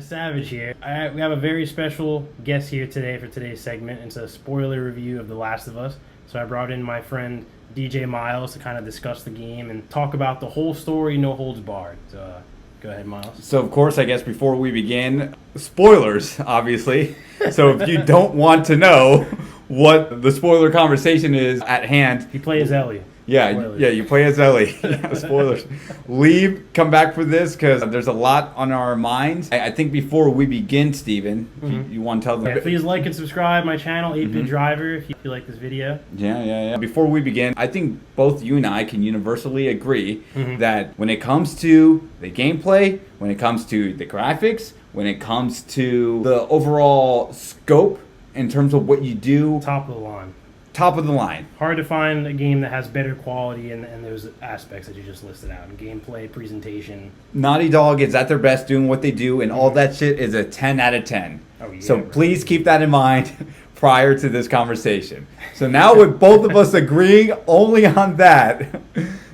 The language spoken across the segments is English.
Savage here. We have a very special guest here today for today's segment. It's a spoiler review of The Last of Us. So I brought in my friend DJ Milez to kind of discuss the game and talk about the whole story, no holds barred. So go ahead, Miles. So, of course, I guess before we begin, spoilers, obviously. So if you don't want to know what the spoiler conversation is at hand. You play as Ellie. Yeah, you play as Ellie. Spoilers. Leave, come back for this because there's a lot on our minds. I think before we begin, Steven, you want to tell them? Yeah, please like and subscribe my channel, 8-Bit Driver, if you like this video. Yeah. Before we begin, I think both you and I can universally agree that when it comes to the gameplay, when it comes to the graphics, when it comes to the overall scope in terms of what you do, Top of the line. Top of the line. Hard to find a game that has better quality and those aspects that you just listed out. Gameplay, presentation. Naughty Dog is at their best doing what they do, and all that shit is a 10 out of 10. Oh, yeah, so please keep that in mind prior to this conversation. So now with both of us agreeing only on that,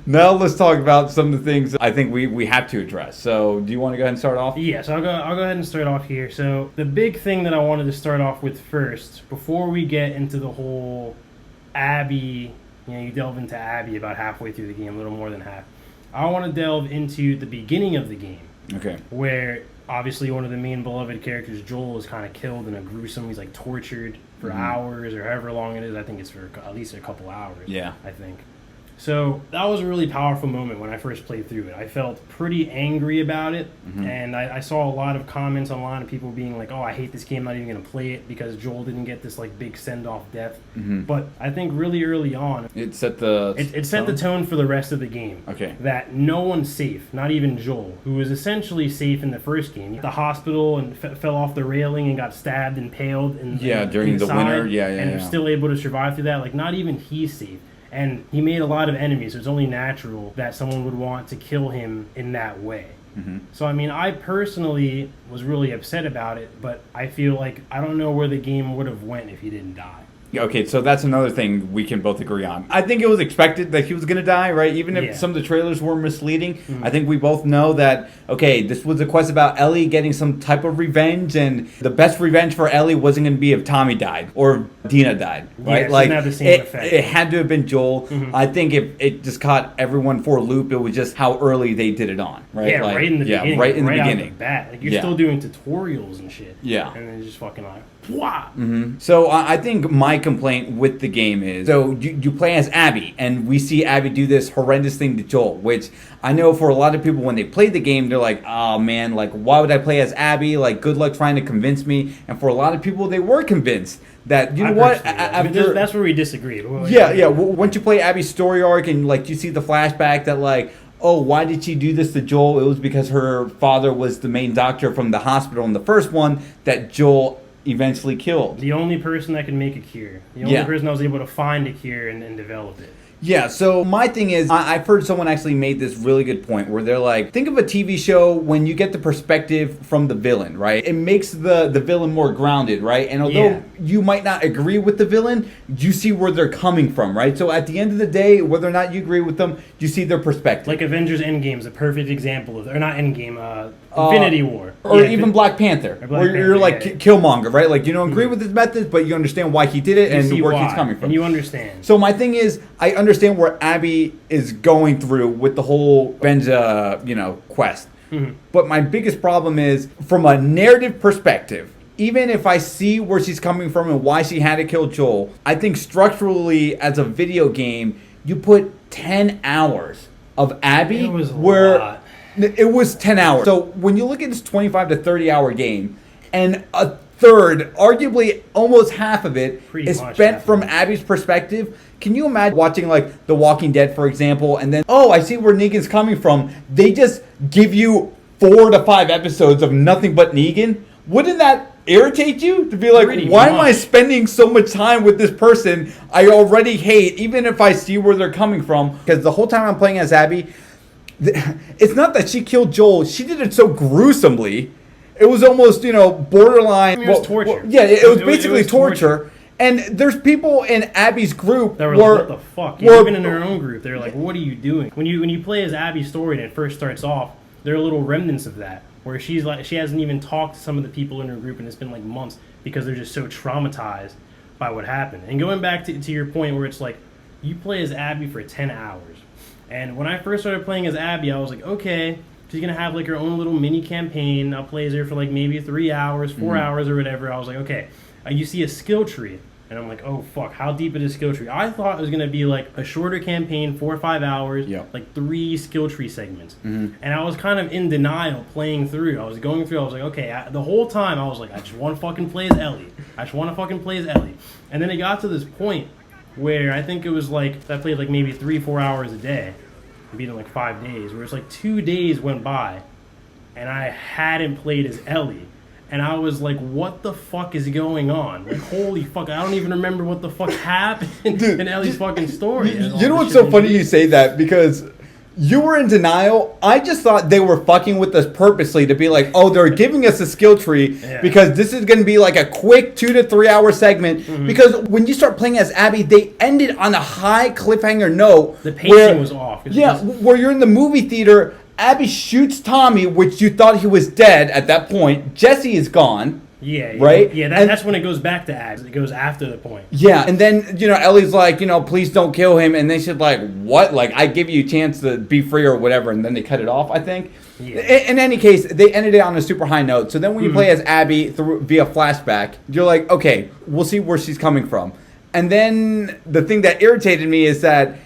now let's talk about some of the things I think we have to address. So do you want to go ahead and start off? Yeah, so I'll go ahead and start off here. So the big thing that I wanted to start off with first, before we get into the whole Abby, you delve into Abby about halfway through the game, a little more than half. I want to delve into the beginning of the game. Okay. Where obviously one of the main beloved characters, Joel, is kind of killed in a gruesome, he's like tortured for hours or however long it is. I think it's for at least a couple hours. Yeah. I think. So that was a really powerful moment when I first played through it. I felt pretty angry about it, and I saw a lot of comments online of people being like, oh, I hate this game, I'm not even going to play it because Joel didn't get this like big send-off death. But I think really early on, it set the it set the tone for the rest of the game. Okay. That no one's safe, not even Joel, who was essentially safe in the first game. The hospital and fell off the railing and got stabbed and impaled. During the winter, and was still able to survive through that. Like, not even he's safe. And he made a lot of enemies, so it's only natural that someone would want to kill him in that way. So, I mean, I personally was really upset about it, but I feel like I don't know where the game would have went if he didn't die. Okay, so that's another thing we can both agree on. I think it was expected that he was going to die, right? Even if some of the trailers were misleading, I think we both know that, okay, this was a quest about Ellie getting some type of revenge, and the best revenge for Ellie wasn't going to be if Tommy died or Dina died, right? Yeah, like, it didn't have the same effect. It had to have been Joel. I think if it just caught everyone for a loop, it was just how early they did it on, right? Yeah, like, right in the beginning. Right in the beginning. beginning. Out the bat. Like, you're still doing tutorials and shit. Yeah. And then just fucking like, wah! So I think my complaint with the game is, so you play as Abby, and we see Abby do this horrendous thing to Joel, which I know for a lot of people when they play the game, they're like, oh man, like why would I play as Abby? Like good luck trying to convince me. And for a lot of people, they were convinced that, you know what? After, that's where we disagree. Once you play Abby's story arc and like you see the flashback that like, oh, why did she do this to Joel? It was because her father was the main doctor from the hospital in the first one that Joel eventually killed. The only person that could make a cure. The only person that was able to find a cure and develop it. Yeah, so my thing is, I've heard someone actually made this really good point where they're like, think of a TV show when you get the perspective from the villain, right? It makes the villain more grounded, right? And although you might not agree with the villain, you see where they're coming from, right? So at the end of the day, whether or not you agree with them, you see their perspective. Like Avengers Endgame is a perfect example of, or not Endgame, Infinity War. Or even Black Panther, where you're like Killmonger, right? Like you don't agree with his methods, but you understand why he did it and where he's coming from. And you understand. So my thing is, I understand where Abby is going through with the whole Benja, quest. But my biggest problem is, from a narrative perspective, even if I see where she's coming from and why she had to kill Joel, I think structurally as a video game, you put 10 hours of Abby it was a lot. It was 10 hours. So when you look at this 25 to 30 hour game, and a third, arguably almost half of it, is spent from Abby's perspective, can you imagine watching like The Walking Dead, for example, and then, oh, I see where Negan's coming from. They just give you 4 to 5 episodes of nothing but Negan. Wouldn't that irritate you? To be like, why am I spending so much time with this person I already hate, even if I see where they're coming from? Because the whole time I'm playing as Abby, it's not that she killed Joel. She did it so gruesomely. It was almost, borderline. It was torture. It was basically torture. And there's people in Abby's group that were like, what the fuck? Even in their own group, they're like, what are you doing? When you play as Abby's story and it first starts off, there are little remnants of that. where she's like, she hasn't even talked to some of the people in her group, and it's been like months because they're just so traumatized by what happened. And going back to your point where it's like, you play as Abby for 10 hours. And when I first started playing as Abby, I was like, okay, she's going to have like her own little mini campaign. I'll play as her for like maybe 3 hours, 4 hours or whatever. I was like, okay, you see a skill tree. And I'm like, oh, fuck, how deep is this skill tree? I thought it was going to be like a shorter campaign, 4 or 5 hours, like 3 skill tree segments. And I was kind of in denial playing through. I was going through, I was like, okay, the whole time I was like, I just want to fucking play as Ellie. I just want to fucking play as Ellie. And then it got to this point where I think it was like, I played like maybe 3-4 hours a day. I beat it in like 5 days, where it's like 2 days went by and I hadn't played as Ellie. And I was like, what the fuck is going on? Like, holy fuck, I don't even remember what the fuck happened in Ellie's fucking story. You know what's so funny you say that? Because you were in denial. I just thought they were fucking with us purposely to be like, oh, they're giving us a skill tree because this is going to be like a quick 2 to 3 hour segment. Because when you start playing as Abby, they ended on a high cliffhanger note. The pacing was off. Where you're in the movie theater, Abby shoots Tommy, which you thought he was dead at that point. Jesse is gone. Yeah. Right? Yeah, that's when it goes back to Abby. It goes after the point. Yeah, and then, Ellie's like, please don't kill him. And they said, like, what? Like, I give you a chance to be free or whatever. And then they cut it off, I think. Yeah. In any case, they ended it on a super high note. So then when you play as Abby via flashback, you're like, okay, we'll see where she's coming from. And then the thing that irritated me is that...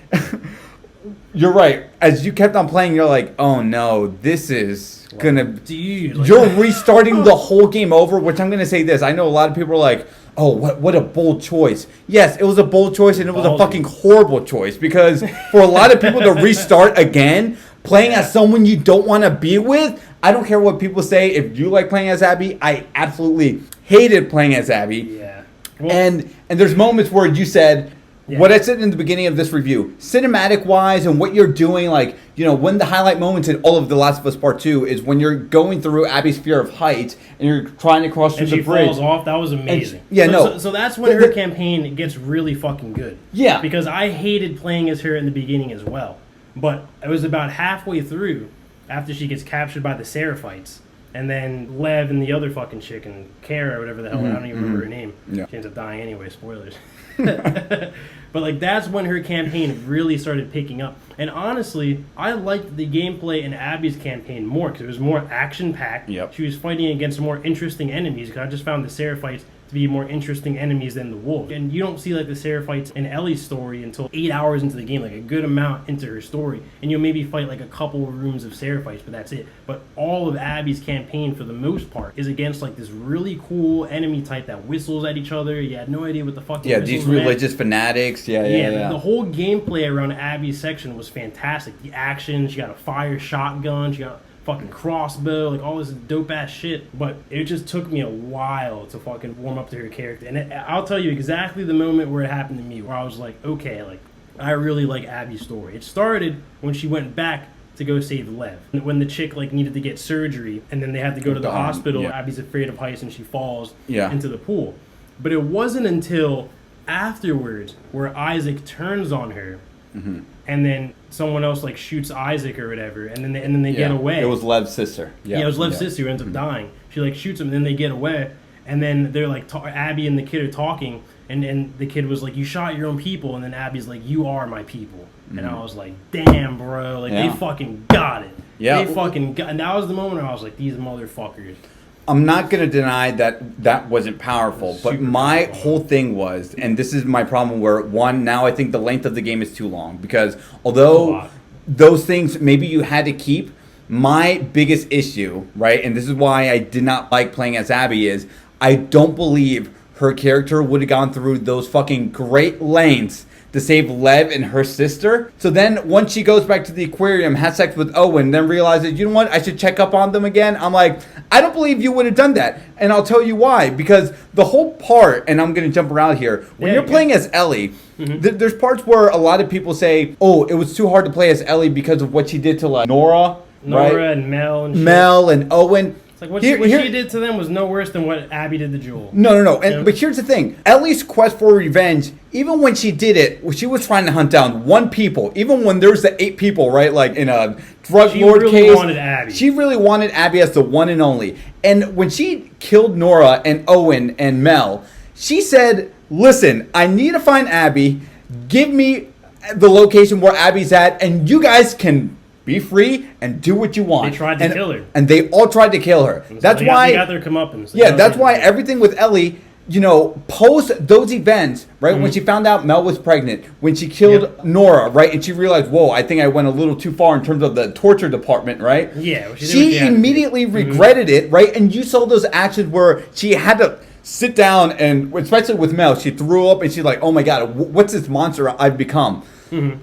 You're right. As you kept on playing, you're like, oh no, this is gonna... Dude. Like, you're restarting the whole game over, which I'm gonna say this. I know a lot of people are like, oh, what a bold choice. Yes, it was a bold choice, and it was a fucking horrible choice. Because for a lot of people to restart again, playing as someone you don't want to be with, I don't care what people say. If you like playing as Abby, I absolutely hated playing as Abby. Yeah. Well, and there's moments where you said... Yeah. What I said in the beginning of this review, cinematic-wise and what you're doing, like, when the highlight moments in all of The Last of Us Part 2 is when you're going through Abby's fear of heights and you're trying to cross through the bridge. And she falls off. That was amazing. So that's when her campaign gets really fucking good. Yeah. Because I hated playing as her in the beginning as well. But it was about halfway through, after she gets captured by the Seraphites, and then Lev and the other fucking chick, and Kara or whatever the hell, I don't even remember her name. Yeah. She ends up dying anyway, spoilers. But like that's when her campaign really started picking up. And honestly, I liked the gameplay in Abby's campaign more because it was more action-packed. Yep. She was fighting against more interesting enemies because I just found the Seraphites to be more interesting enemies than the wolves. And you don't see like the Seraphites in Ellie's story until 8 hours into the game, like a good amount into her story. And you'll maybe fight like a couple of rooms of Seraphites, but that's it. But all of Abby's campaign, for the most part, is against like this really cool enemy type that whistles at each other. You had no idea what the fuck. These religious fanatics. Yeah. The whole gameplay around Abby's section was fantastic. The action, she got a fire shotgun, she got fucking crossbow, like all this dope ass shit. But it just took me a while to fucking warm up to her character. And I'll tell you exactly the moment where it happened to me, where I was like, okay, like I really like Abby's story. It started when she went back to go save Lev. When the chick like needed to get surgery, and then they had to go to the hospital. Yeah. Abby's afraid of heights, and she falls into the pool. But it wasn't until afterwards where Isaac turns on her. And then someone else like shoots Isaac or whatever, and then they get away. It was Lev's sister. Yeah, it was Lev's sister who ends up dying. She like shoots him, and then they get away. And then they're like, Abby and the kid are talking, and the kid was like, "You shot your own people," and then Abby's like, "You are my people." And I was like, "Damn, bro! Like they fucking got it. Yeah, they fucking got." And that was the moment where I was like, "These motherfuckers." I'm not going to deny that wasn't powerful, but my whole thing was, and this is my problem where, one, now I think the length of the game is too long, because although those things maybe you had to keep, my biggest issue, right, and this is why I did not like playing as Abby, is I don't believe her character would have gone through those fucking great lengths to save Lev and her sister. So then once she goes back to the aquarium, has sex with Owen, then realizes, you know what, I should check up on them again. I'm like, I don't believe you would have done that. And I'll tell you why. Because the whole part, and I'm going to jump around here, when you're playing as Ellie, there's parts where a lot of people say, oh, it was too hard to play as Ellie because of what she did to like Nora, right? And Mel and shit. Mel and Owen. It's like what she did to them was no worse than what Abby did to Joel. No. But here's the thing. Ellie's quest for revenge, even when she did it, she was trying to hunt down one people. Even when there's the 8 people, right? Like in a drug lord case. She really wanted Abby. She really wanted Abby as the one and only. And when she killed Nora and Owen and Mel, she said, listen, I need to find Abby. Give me the location where Abby's at, and you guys can be free and do what you want. They tried to kill her. And they all tried to kill her. That's why they got their comeuppance. That's why everything with Ellie, post those events, right? When she found out Mel was pregnant, when she killed Nora, right? And she realized, whoa, I think I went a little too far in terms of the torture department, right? Yeah. She immediately regretted it, right? And you saw those actions where she had to sit down, and especially with Mel, she threw up and she's like, oh my God, what's this monster I've become?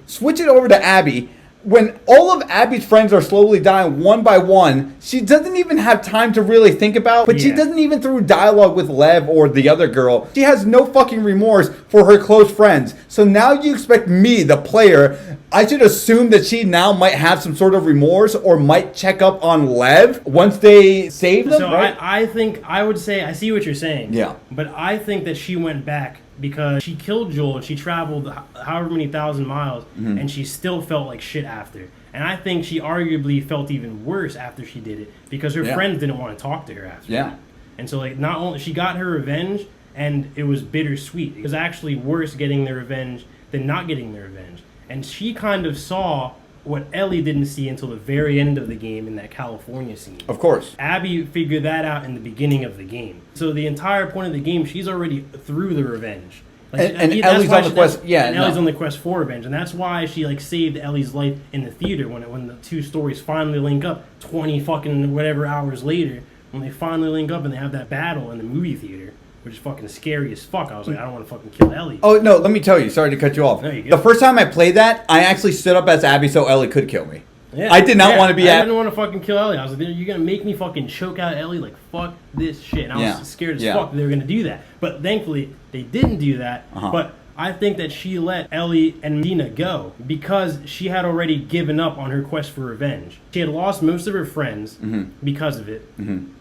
Switch it over to Abby. When all of Abby's friends are slowly dying one by one, she doesn't even have time to really think about, but she doesn't even through dialogue with Lev or the other girl. She has no fucking remorse for her close friends. So now you expect me, the player, I should assume that she now might have some sort of remorse or might check up on Lev once they save them, right? I would say, I see what you're saying. Yeah. But I think that she went back because she killed Joel and she traveled however many thousand miles and she still felt like shit after. And I think she arguably felt even worse after she did it because her friends didn't want to talk to her after. Yeah. And so like not only she got her revenge and it was bittersweet. It was actually worse getting the revenge than not getting the revenge. And she kind of saw what Ellie didn't see until the very end of the game in that California scene. Of course. Abby figured that out in the beginning of the game. So the entire point of the game, she's already through the revenge. Like, and Ellie's on the quest. Ellie's on the quest for revenge, and that's why she saved Ellie's life in the theater when the two stories finally link up 20 fucking whatever hours later. When they finally link up and they have that battle in the movie theater, which is fucking scary as fuck. I was like, I don't want to fucking kill Ellie. Oh no, let me tell you. Sorry to cut you off. No, the first time I played that, I actually stood up as Abby so Ellie could kill me. Yeah, I did not want to be I didn't want to fucking kill Ellie. I was like, you're going to make me fucking choke out Ellie? Like, fuck this shit. And I was scared as fuck that they were going to do that. But thankfully, they didn't do that. But I think that she let Ellie and Dina go because she had already given up on her quest for revenge. She had lost most of her friends because of it.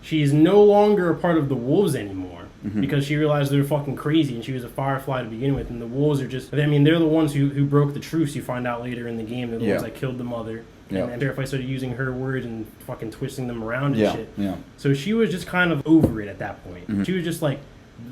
She is no longer a part of the Wolves anymore. Because she realized they were fucking crazy and she was a Firefly to begin with, and the Wolves are just, I mean, they're the ones who broke the truce, you find out later in the game. They're the ones that killed the mother. And Firefly started using her words and fucking twisting them around and shit. So she was just kind of over it at that point. She was just like,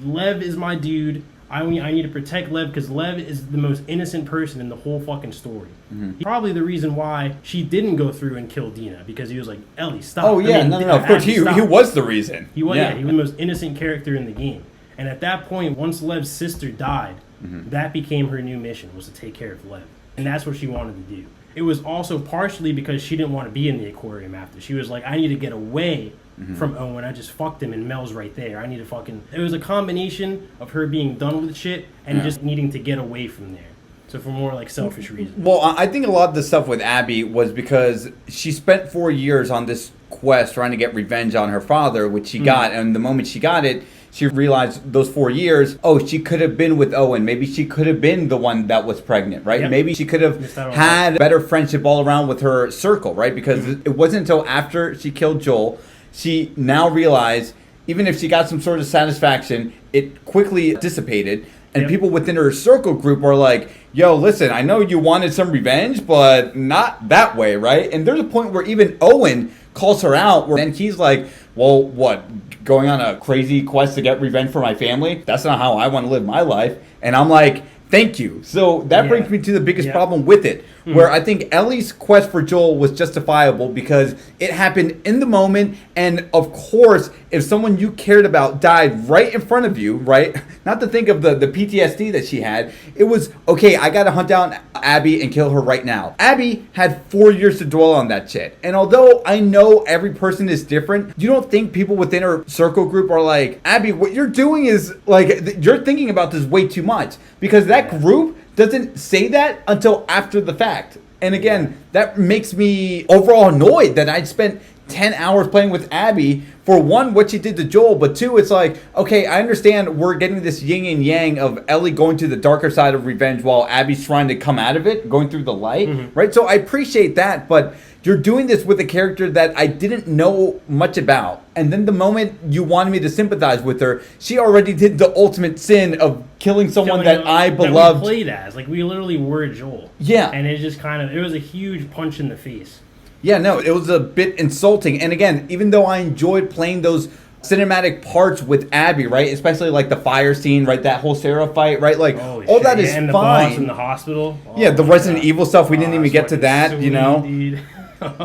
Lev is my dude. I need to protect Lev because Lev is the most innocent person in the whole fucking story. He's probably the reason why she didn't go through and kill Dina, because he was like, Ellie, stop. Oh yeah, no. Of course, he was the reason. He was the most innocent character in the game. And at that point, once Lev's sister died, that became her new mission, was to take care of Lev. And that's what she wanted to do. It was also partially because she didn't want to be in the aquarium after. She was like, I need to get away from Owen. I just fucked him and Mel's right there. I need to fucking... It was a combination of her being done with shit and just needing to get away from there. So for more like selfish reasons. Well, I think a lot of the stuff with Abby was because she spent 4 years on this quest trying to get revenge on her father, which she got. And the moment she got it, she realized those 4 years, she could have been with Owen. Maybe she could have been the one that was pregnant, right? Yep. Maybe she could have had better friendship all around with her circle, right? Because it wasn't until after she killed Joel, she now realized, even if she got some sort of satisfaction, it quickly dissipated. And people within her circle group were like, yo, listen, I know you wanted some revenge, but not that way, right? And there's a point where even Owen calls her out, and he's like, well, what? Going on a crazy quest to get revenge for my family? That's not how I want to live my life. And I'm like, thank you. So that brings me to the biggest problem with it, where I think Ellie's quest for Joel was justifiable because it happened in the moment. And of course, if someone you cared about died right in front of you, right? Not to think of the PTSD that she had. It was, okay, I got to hunt down Abby and kill her right now. Abby had 4 years to dwell on that shit. And although I know every person is different, you don't think people within her circle group are like, Abby, what you're doing is like, you're thinking about this way too much. Because that group doesn't say that until after the fact. And again, that makes me overall annoyed that I'd spent 10 hours playing with Abby for one, what she did to Joel, but two, it's like, okay, I understand we're getting this yin and yang of Ellie going to the darker side of revenge while Abby's trying to come out of it, going through the light, right? So I appreciate that, but you're doing this with a character that I didn't know much about. And then the moment you wanted me to sympathize with her, she already did the ultimate sin of killing someone that I beloved. That we played as. Like, we literally were Joel. Yeah. And it just kind of, it was a huge punch in the face. Yeah, no, it was a bit insulting. And again, even though I enjoyed playing those cinematic parts with Abby, right? Especially like the fire scene, right? That whole Sarah fight, right? Like, all that is and the fine. boss in the hospital. Yeah, the Resident Evil stuff, we didn't even get to that, sweet, you know?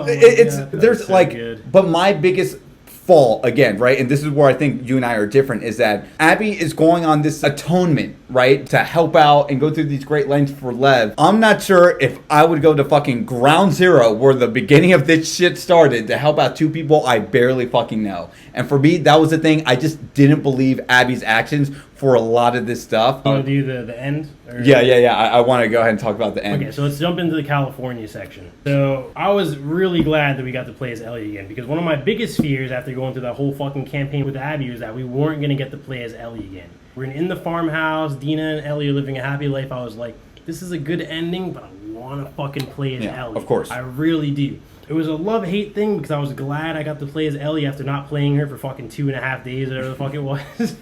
There's like, good. But my biggest fault, again, right? And this is where I think you and I are different, is that Abby is going on this atonement, right? To help out and go through these great lengths for Lev. I'm not sure if I would go to fucking ground zero where the beginning of this shit started to help out two people I barely fucking know. And for me, that was the thing. I just didn't believe Abby's actions for a lot of this stuff. You want to do the end? Or? Yeah. I want to go ahead and talk about the end. Okay, so let's jump into the California section. So I was really glad that we got to play as Ellie again, because one of my biggest fears after going through that whole fucking campaign with Abby was that we weren't going to get to play as Ellie again. We're in the farmhouse, Dina and Ellie are living a happy life. I was like, this is a good ending, but I want to fucking play as Ellie. Of course. I really do. It was a love-hate thing because I was glad I got to play as Ellie after not playing her for fucking 2.5 days or whatever the fuck it was.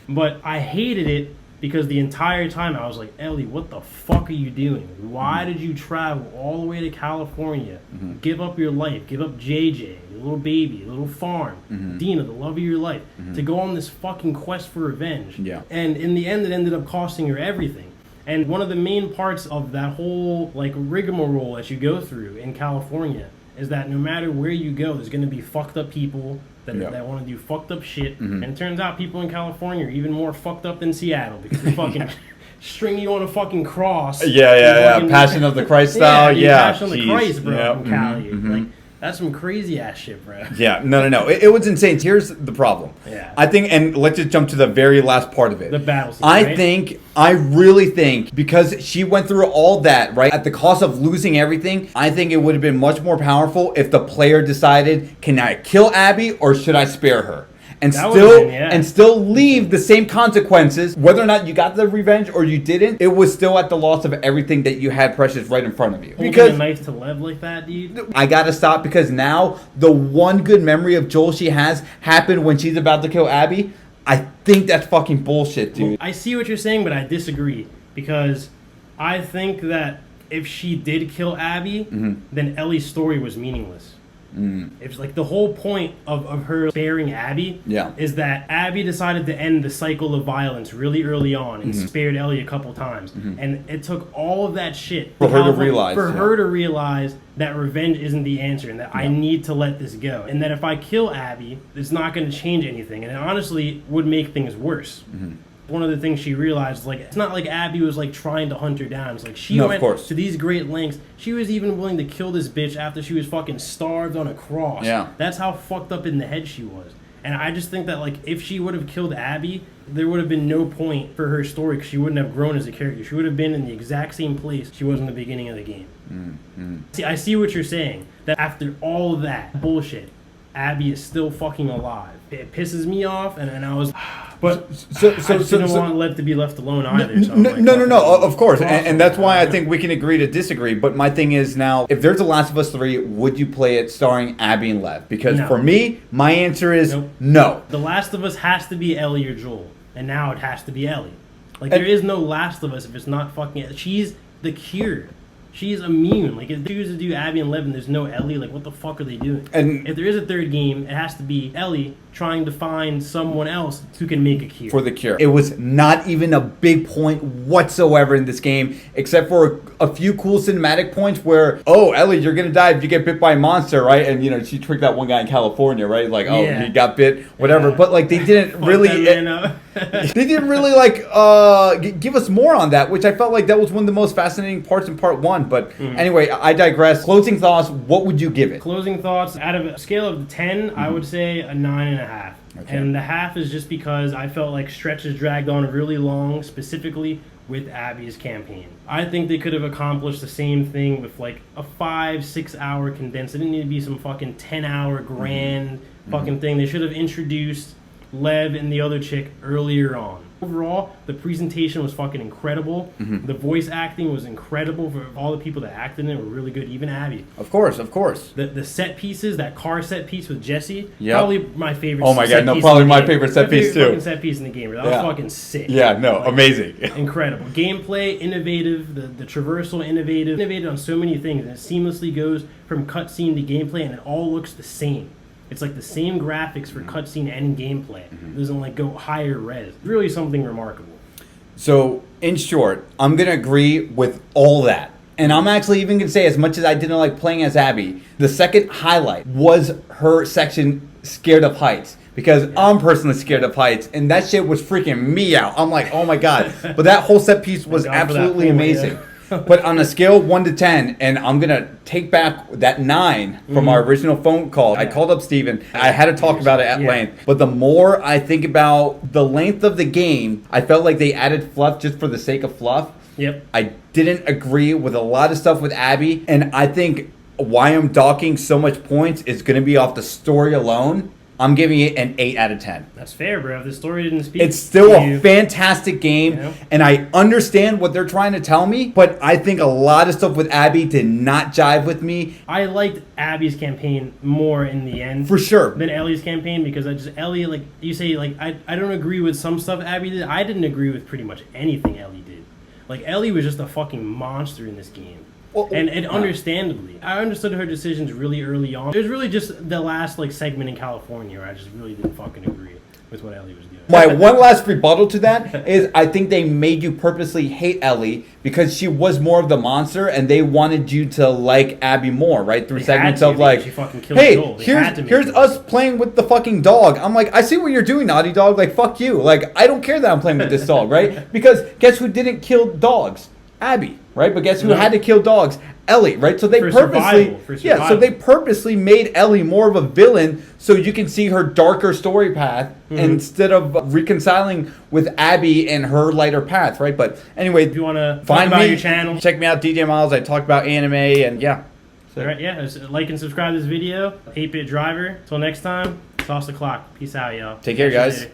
But I hated it because the entire time I was like, Ellie, what the fuck are you doing? Why did you travel all the way to California? Give up your life. Give up JJ, your little baby, your little farm, Dina, the love of your life, to go on this fucking quest for revenge. Yeah. And in the end, it ended up costing her everything. And one of the main parts of that whole like rigmarole that you go through in California is that no matter where you go, there's going to be fucked up people that want to do fucked up shit. And it turns out people in California are even more fucked up than Seattle because they fucking string you on a fucking cross. Yeah. Passion of the Christ style. Passion of the Christ, bro, from Cali. Like, that's some crazy ass shit, bro. Yeah, no. It was insane. Here's the problem. Yeah. I think, and let's just jump to the very last part of it. The battle scene, I really think, because she went through all that, right, at the cost of losing everything, I think it would have been much more powerful if the player decided, can I kill Abby or should I spare her? And still leave the same consequences, whether or not you got the revenge or you didn't. It was still at the loss of everything that you had precious right in front of you. Because a knife to Lev like that, dude. I gotta stop, because now the one good memory of Joel she has happened when she's about to kill Abby. I think that's fucking bullshit, dude. I see what you're saying, but I disagree, because I think that if she did kill Abby, then Ellie's story was meaningless. It's like the whole point of her sparing Abby is that Abby decided to end the cycle of violence really early on and spared Ellie a couple times. And it took all of that shit for her to realize that revenge isn't the answer and that I need to let this go. And that if I kill Abby, it's not going to change anything. And it honestly would make things worse. One of the things she realized, like, it's not like Abby was like trying to hunt her down. It's like she went to these great lengths. She was even willing to kill this bitch after she was fucking starved on a cross. Yeah. That's how fucked up in the head she was. And I just think that, like, if she would have killed Abby, there would have been no point for her story because she wouldn't have grown as a character. She would have been in the exact same place she was in the beginning of the game. See, I see what you're saying. That after all of that bullshit, Abby is still fucking alive. It pisses me off, and I was... But I didn't want Lev to be left alone either. No, of course. And that's why I think we can agree to disagree. But my thing is now, if there's a Last of Us 3, would you play it starring Abby and Lev? Because for me, my answer is no. The Last of Us has to be Ellie or Joel. And now it has to be Ellie. Like, there is no Last of Us if it's not fucking... She's the cure. She's immune. Like, if they choose to do Abby and Lev and there's no Ellie, like, what the fuck are they doing? And if there is a third game, it has to be Ellie trying to find someone else who can make a cure. For the cure. It was not even a big point whatsoever in this game, except for a few cool cinematic points where, oh, Ellie, you're going to die if you get bit by a monster, right? And, you know, she tricked that one guy in California, right? Like, oh, he got bit, whatever. Yeah. But, like, they didn't really... they didn't really, like, give us more on that, which I felt like that was one of the most fascinating parts in part one. But anyway, I digress. Closing thoughts, what would you give it? Closing thoughts, out of a scale of 10, I would say a 9.5. Okay. And the half is just because I felt like stretches dragged on really long, specifically with Abby's campaign. I think they could have accomplished the same thing with like a 5-6 hour condensed. It didn't need to be some fucking 10-hour grand fucking thing. They should have introduced Lev and the other chick earlier on. Overall, the presentation was fucking incredible. The voice acting was incredible. For all the people that acted in it were really good. Even Abby. Of course, of course. The set pieces, that car set piece with Jesse, probably my favorite. Oh my god, no, probably my favorite set piece too. Set piece in the game. That was fucking sick. Yeah, no, like, amazing. Incredible. Gameplay, innovative. The traversal, innovative on so many things. And it seamlessly goes from cutscene to gameplay, and it all looks the same. It's like the same graphics for cutscene and gameplay. It doesn't like go higher res. Really something remarkable. So, in short, I'm going to agree with all that. And I'm actually even going to say, as much as I didn't like playing as Abby, the second highlight was her section Scared of Heights. Because I'm personally scared of heights, and that shit was freaking me out. I'm like, oh my god. But that whole set piece was absolutely amazing. But on a scale of 1 to 10, and I'm going to take back that 9 from our original phone call. I called up Steven. I had to talk about it at length. But the more I think about the length of the game, I felt like they added fluff just for the sake of fluff. I didn't agree with a lot of stuff with Abby. And I think why I'm docking so much points is going to be off the story alone. I'm giving it an 8 out of 10. That's fair, bro. If the story didn't speak, it's still a fantastic game, and I understand what they're trying to tell me, but I think a lot of stuff with Abby did not jive with me. I liked Abby's campaign more in the end. For sure. Than Ellie's campaign, because Ellie, like, you say, like, I don't agree with some stuff Abby did. I didn't agree with pretty much anything Ellie did. Like, Ellie was just a fucking monster in this game. Well, and understandably, I understood her decisions really early on. It was really just the last like segment in California where I just really didn't fucking agree with what Ellie was doing. My one last rebuttal to that is I think they made you purposely hate Ellie because she was more of the monster, and they wanted you to like Abby more, right? Through segments of like, hey, here's us playing with the fucking dog. I'm like, I see what you're doing, Naughty Dog. Like, fuck you. Like, I don't care that I'm playing with this dog, right? Because guess who didn't kill dogs? Abby, right? But guess who had to kill dogs? Ellie, right? So they so they purposely made Ellie more of a villain so you can see her darker story path instead of reconciling with Abby and her lighter path, right? But anyway, if you want to find me, your channel, check me out, DJ Milez. I talk about anime and So. All right, like and subscribe to this video. 8-Bit Driver. Till next time, toss the clock. Peace out, y'all. Take care, guys.